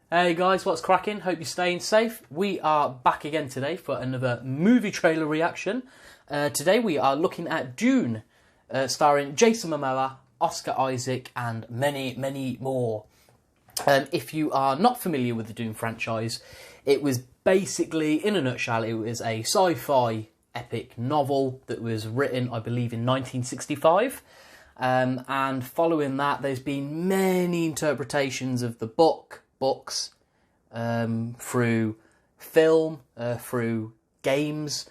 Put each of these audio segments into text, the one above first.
Hey guys, what's cracking? Hope you're staying safe. We are back again today for another movie trailer reaction. Today we are looking at Dune, starring Jason Momoa, Oscar Isaac and many, many more. If you are not familiar with the Dune franchise, it was basically, in a nutshell, it was a sci-fi epic novel that was written, I believe, in 1965. And following that, there's been many interpretations of the books, through film, through games,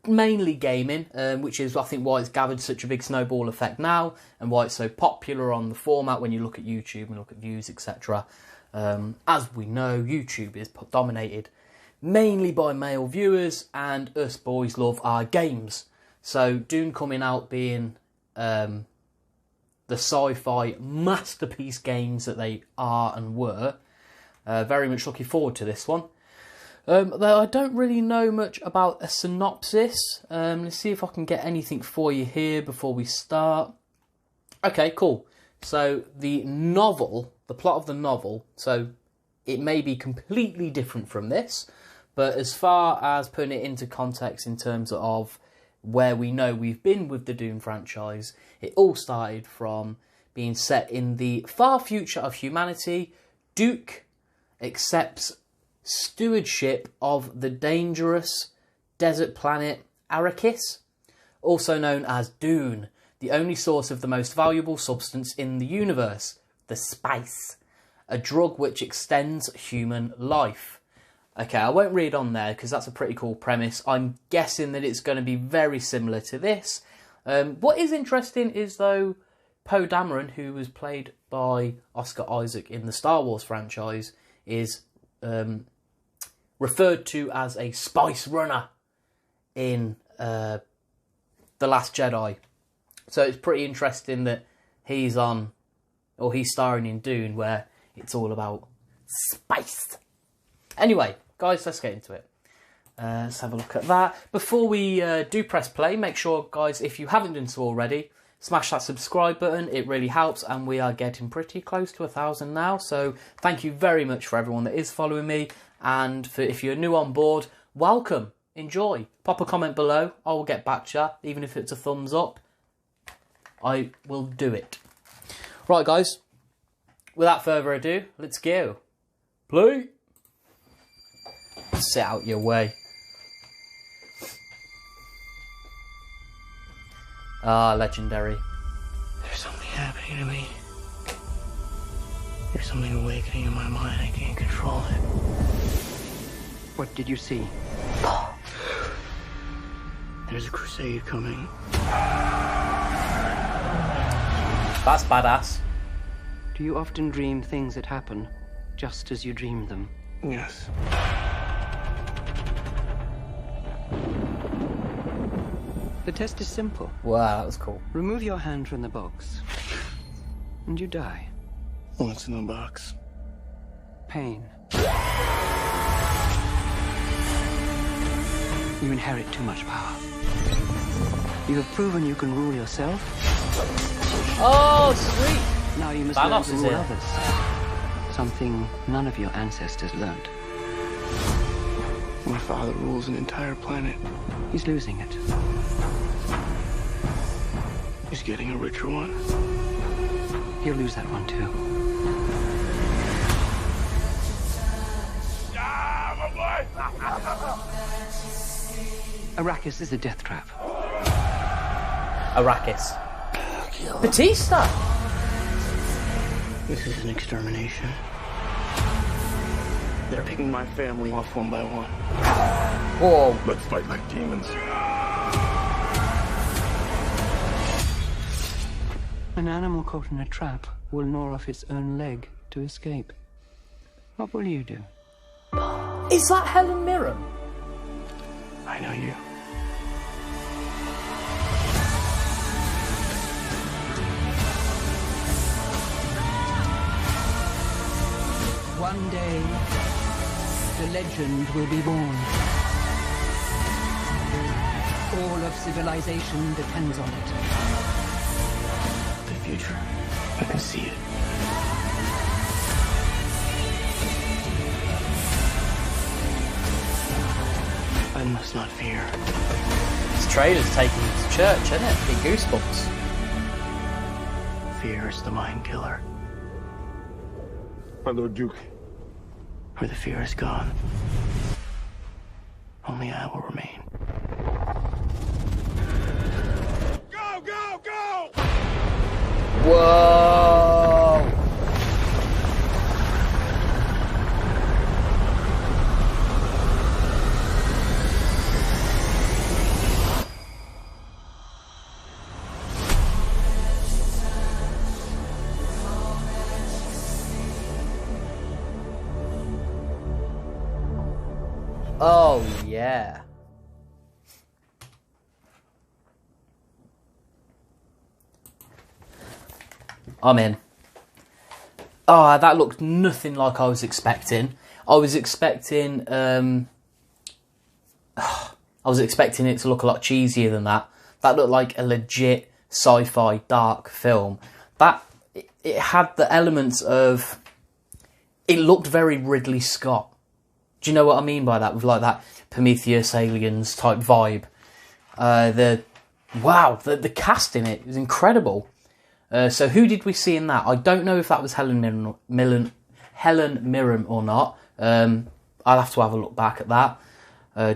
mainly gaming, which is, I think, why it's gathered such a big snowball effect now, and why it's so popular on the format when you look at YouTube and look at views, etc. As we know, YouTube is dominated mainly by male viewers, and us boys love our games. So Dune coming out being the sci-fi masterpiece games that they are and were, very much looking forward to this one. Though I don't really know much about a synopsis. Let's see if I can get anything for you here before we start. Okay, cool. So the novel, the plot of the novel, so it may be completely different from this, but as far as putting it into context in terms of where we know we've been with the Dune franchise, it all started from being set in the far future of humanity. Duke accepts stewardship of the dangerous desert planet Arrakis, also known as Dune, the only source of the most valuable substance in the universe, the spice, a drug which extends human life. Okay, I won't read on there because that's a pretty cool premise. I'm guessing that it's going to be very similar to this. What is interesting is, though, Poe Dameron, who was played by Oscar Isaac in the Star Wars franchise, is referred to as a spice runner in The Last Jedi. So it's pretty interesting that he's starring in Dune, where it's all about spice. Anyway, guys, let's get into it. Let's have a look at that. Before we do press play, make sure, guys, if you haven't done so already, smash that subscribe button. It really helps, and we are getting pretty close to 1,000 now. So thank you very much for everyone that is following me. And if you're new on board, welcome. Enjoy. Pop a comment below. I will get back to you, even if it's a thumbs up. I will do it. Right, guys. Without further ado, let's go. Play. Sit out your way. Ah, legendary. There's something happening to me. There's something awakening in my mind. I can't control it. What did you see? There's a crusade coming. That's badass. Do you often dream things that happen just as you dream them? Yes. The test is simple. Wow, that was cool. Remove your hand from the box, and you die. What's in the box? Pain. You inherit too much power. You have proven you can rule yourself. Oh, sweet. Now you must learn to rule others. Something none of your ancestors learned. My father rules an entire planet. He's losing it. He's getting a richer one. He'll lose that one too. Arrakis is a death trap. Arrakis. Batista! This is an extermination. They're picking my family off one by one. Whoa. Let's fight like demons. An animal caught in a trap will gnaw off its own leg to escape. What will you do? Is that Helen Mirren? I know you. One day, the legend will be born. All of civilization depends on it. The future. I can see it. I must not fear. This trailer's taking you to church, isn't it? Get goosebumps. Fear is the mind killer. My Lord Duke. Where the fear is gone, only I will remain. Go, go, go! Whoa! Oh, yeah. I'm in. Oh, that looked nothing like I was expecting. I was expecting it to look a lot cheesier than that. That looked like a legit sci-fi dark film. It had the elements of... It looked very Ridley Scott. Do you know what I mean by that? With like that Prometheus Aliens type vibe. The cast in it was incredible. So who did we see in that? I don't know if that was Helen Mirren or not. I'll have to have a look back at that.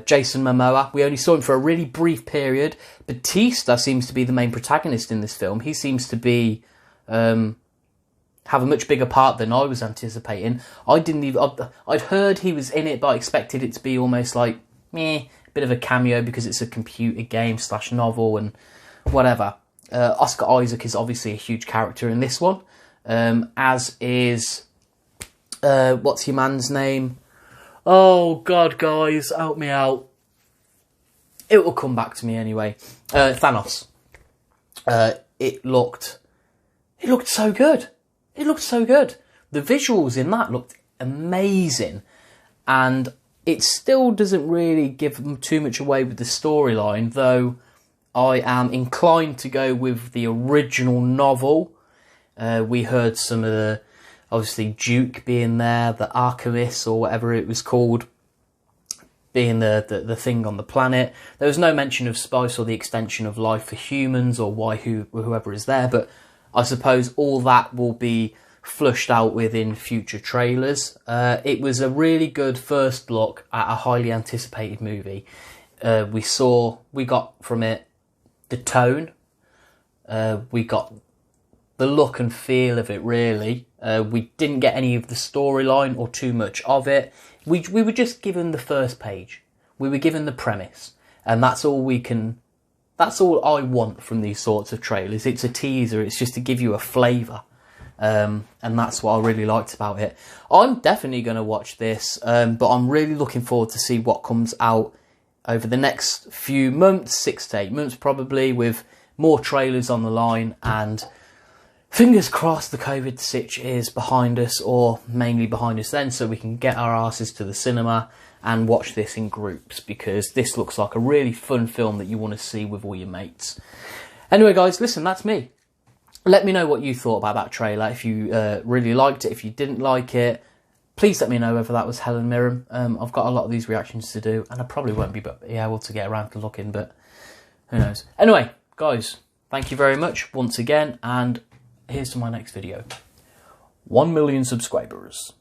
Jason Momoa, we only saw him for a really brief period. Batista seems to be the main protagonist in this film. He seems to be have a much bigger part than I was anticipating. I'd heard he was in it, but I expected it to be almost like a bit of a cameo because it's a computer game / novel and whatever. Oscar Isaac is obviously a huge character in this one, as is what's your man's name? Oh God, guys, help me out. It will come back to me anyway. Thanos. It looked so good. It looked so good. The visuals in that looked amazing, and it still doesn't really give them too much away with the storyline, though I am inclined to go with the original novel. We heard some of the, obviously, Duke being there, the Arrakis or whatever it was called, being the thing on the planet. There was no mention of spice or the extension of life for humans or whoever is there, but I suppose all that will be flushed out within future trailers. It was a really good first look at a highly anticipated movie. We got from it the tone, we got the look and feel of it, really. We didn't get any of the storyline or too much of it. We were just given the first page. We were given the premise, and that's all I want from these sorts of trailers. It's a teaser, it's just to give you a flavour. And that's what I really liked about it. I'm definitely going to watch this, but I'm really looking forward to see what comes out over the next few months, 6 to 8 months probably, with more trailers on the line, and fingers crossed the COVID sitch is behind us, or mainly behind us then, so we can get our asses to the cinema and watch this in groups, because this looks like a really fun film that you want to see with all your mates. Anyway guys, listen, that's me. Let me know what you thought about that trailer, if you really liked it, if you didn't like it. Please let me know whether that was Helen Mirren. I've got a lot of these reactions to do, and I probably won't be able to get around to looking, but who knows. Anyway, guys, thank you very much once again, and here's to my next video. 1 million subscribers.